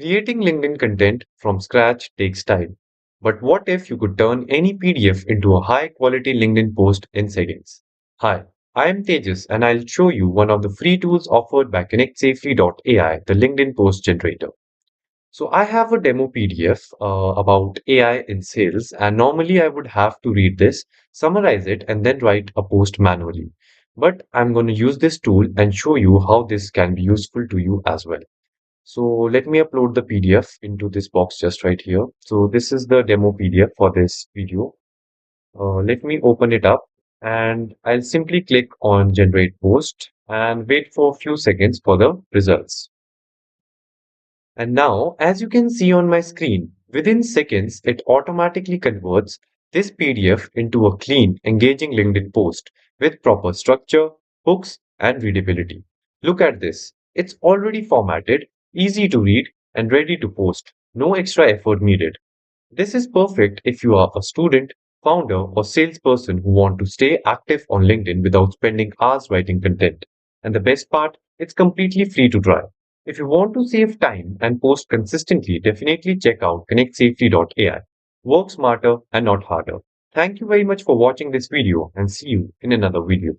Creating LinkedIn content from scratch takes time. But what if you could turn any PDF into a high quality LinkedIn post in seconds? Hi, I am Tejas and I'll show you one of the free tools offered by connectsafely.ai, the LinkedIn post generator. So I have a demo PDF about AI in sales, and normally I would have to read this, summarize it, and then write a post manually. But I'm going to use this tool and show you how this can be useful to you as well. So let me upload the PDF into this box just right here. So this is the demo PDF for this video. Let me open it up and I'll simply click on generate post and wait for a few seconds for the results. And now, as you can see on my screen, within seconds, it automatically converts this PDF into a clean, engaging LinkedIn post with proper structure, hooks, and readability. Look at this. It's already formatted, easy to read, and ready to post. No extra effort needed. This is perfect if you are a student, founder, or salesperson who want to stay active on LinkedIn without spending hours writing content. And the best part, it's completely free to try. If you want to save time and post consistently, definitely check out connectsafely.ai. Work smarter and not harder. Thank you very much for watching this video and see you in another video.